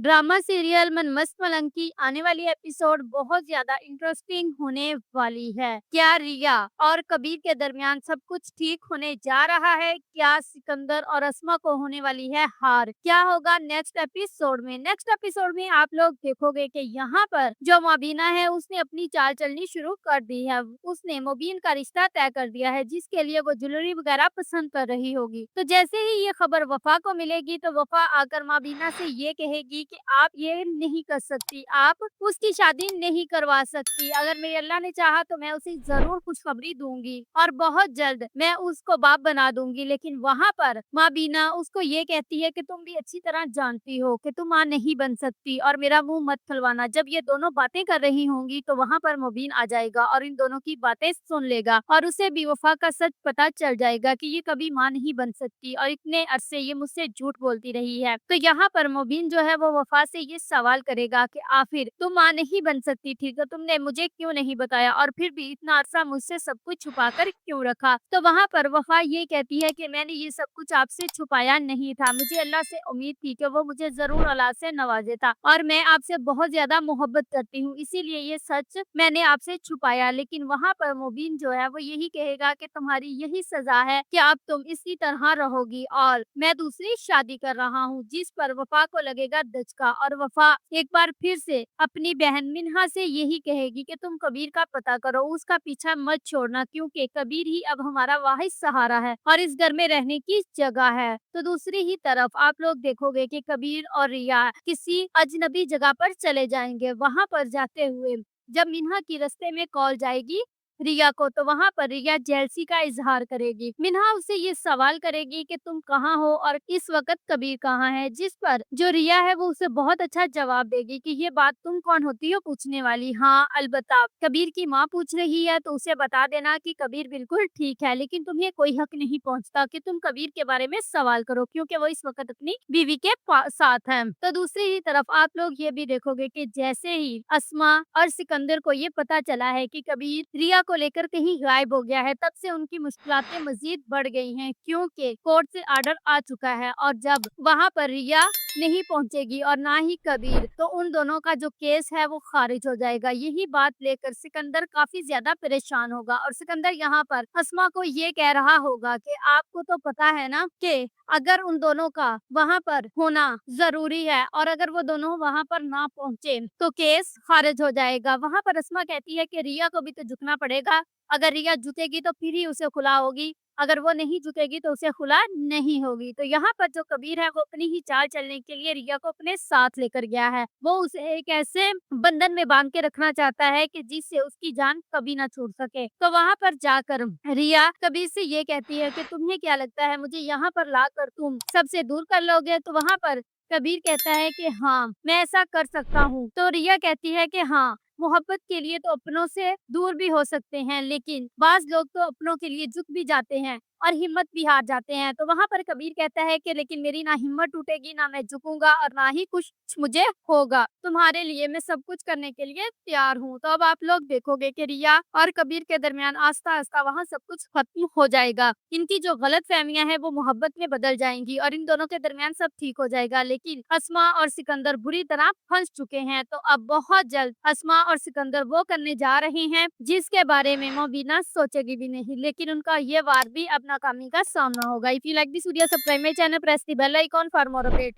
Drama serial मनमस्त मलंग की आने वाली एपिसोड बहुत ज्यादा इंटरेस्टिंग होने वाली है। क्या रिया और कबीर के दरमियान सब कुछ ठीक होने जा रहा है? क्या सिकंदर और अस्मा को होने वाली है हार? क्या होगा नेक्स्ट एपिसोड में आप लोग देखोगे कि यहाँ पर जो मोबीना है उसने अपनी चाल चलनी शुरू कर दी है। उसने मोबीन का रिश्ता तय कर दिया है जिसके लिए वो ज्वेलरी वगैरह पसंद कर रही होगी। तो जैसे ही ये खबर वफा को मिलेगी तो वफा आकर मोबीना से ये कहेगी कि आप ये नहीं कर सकती, आप उसकी शादी नहीं करवा सकती। अगर मेरे अल्लाह ने चाहा तो मैं उसे जरूर खुशखबरी दूंगी और बहुत जल्द मैं उसको बाप बना दूंगी। लेकिन वहाँ पर माँ बीना उसको ये कहती है कि तुम भी अच्छी तरह जानती हो कि तुम माँ नहीं बन सकती और मेरा मुंह मत खुलवाना। जब ये दोनों बातें कर रही होंगी तो वहाँ पर मुबीन आ जाएगा और इन दोनों की बातें सुन लेगा और उसे भी वफा का सच पता चल जाएगा कि ये कभी माँ नहीं बन सकती और इतने अरसे ये मुझसे झूठ बोलती रही है। तो यहाँ पर मुबीन जो है वो वफा से ये सवाल करेगा कि आखिर तुम माँ नहीं बन सकती थी तो तुमने मुझे क्यों नहीं बताया और फिर भी इतना अरसा मुझसे सब कुछ छुपा कर क्यों रखा? तो वहाँ पर वफा ये कहती है कि मैंने ये सब कुछ आपसे छुपाया नहीं था, मुझे अल्लाह से उम्मीद थी कि वो मुझे जरूर औलाद से नवाजेता और मैं आपसे बहुत ज्यादा मोहब्बत करती हूँ, इसीलिए ये सच मैंने आपसे छुपाया। लेकिन वहाँ पर मुबीन जो है वो यही कहेगा कि तुम्हारी यही सजा है कि अब तुम इसी तरह रहोगी और मैं दूसरी शादी कर रहा हूँ। जिस पर वफा को लगेगा दचका और वफा एक बार फिर से अपनी बहन मिन्हा से यही कहेगी कि तुम कबीर का पता करो, उसका पीछा मत छोड़ना क्योंकि कबीर ही अब हमारा वाहिद सहारा है और इस घर में रहने की जगह है। तो दूसरी ही तरफ आप लोग देखोगे कि कबीर और रिया किसी अजनबी जगह पर चले जाएंगे। वहां पर जाते हुए जब मिन्हा की रास्ते में कॉल जाएगी रिया को तो वहां पर रिया जेलसी का इजहार करेगी। मिन्हा उससे ये सवाल करेगी कि तुम कहाँ हो और इस वक्त कबीर कहाँ है? जिस पर जो रिया है वो उसे बहुत अच्छा जवाब देगी कि ये बात तुम कौन होती हो पूछने वाली? हाँ अलबत्ता कबीर की माँ पूछ रही है तो उसे बता देना कि कबीर बिल्कुल ठीक है लेकिन तुम्हें कोई हक नहीं पहुँचता कि तुम कबीर के बारे में सवाल करो क्योंकि वो इस वक्त अपनी बीवी के साथ है। तो दूसरी ही तरफ आप लोग ये भी देखोगे कि जैसे ही अस्मा और सिकंदर को ये पता चला है कि कबीर रिया को लेकर कहीं गायब हो गया है, तब से उनकी मुश्किलातें मजीद बढ़ गई हैं क्योंकि कोर्ट से आर्डर आ चुका है और जब वहां पर रिया नहीं पहुंचेगी और ना ही कबीर तो उन दोनों का जो केस है वो खारिज हो जाएगा। यही बात लेकर सिकंदर काफी ज्यादा परेशान होगा और सिकंदर यहाँ पर अस्मा को ये कह रहा होगा कि आपको तो पता है ना कि अगर उन दोनों का वहां पर होना जरूरी है और अगर वो दोनों वहां पर ना पहुंचे तो केस खारिज हो जाएगा। वहां पर अस्मा कहती है कि रिया को भी तो झुकना पड़ेगा, अगर रिया झुकेगी तो फिर ही उसे खुला होगी, अगर वो नहीं झुकेगी तो उसे खुला नहीं होगी। तो यहाँ पर जो कबीर है वो अपनी ही चाल चलने के लिए रिया को अपने साथ लेकर गया है। वो उसे एक ऐसे बंधन में बांध के रखना चाहता है कि जिससे उसकी जान कभी ना छूट सके। तो वहां पर जाकर रिया कबीर से ये कहती है कि तुम्हें क्या लगता है मुझे यहाँ पर लाकर तुम सबसे दूर कर लोगे? तो वहां पर कबीर कहता है कि हाँ मैं ऐसा कर सकता हूँ। तो रिया कहती है कि हाँ मोहब्बत के लिए तो अपनों से दूर भी हो सकते हैं लेकिन बाज लोग तो अपनों के लिए झुक भी जाते हैं और हिम्मत भी हार जाते हैं। तो वहां पर कबीर कहता है कि लेकिन मेरी ना हिम्मत टूटेगी, ना मैं झुकूंगा और ना ही कुछ मुझे होगा, तुम्हारे लिए मैं सब कुछ करने के लिए तैयार हूँ। तो अब आप लोग देखोगे कि रिया और कबीर के दरमियान आस्ता आस्ता वहाँ सब कुछ खत्म हो जाएगा। इनकी जो गलत फहमियां हैं वो मोहब्बत में बदल जाएंगी और इन दोनों के दरमियान सब ठीक हो जाएगा। लेकिन अस्मा और सिकंदर बुरी तरह फंस चुके हैं तो अब बहुत जल्द अस्मा और सिकंदर वो करने जा रहे हैं जिसके बारे में मोबीना सोचेगी भी नहीं, लेकिन उनका ये वार भी अब नाकामी का सामना होगा। If you like this video, subscribe my channel, press the bell icon for more update.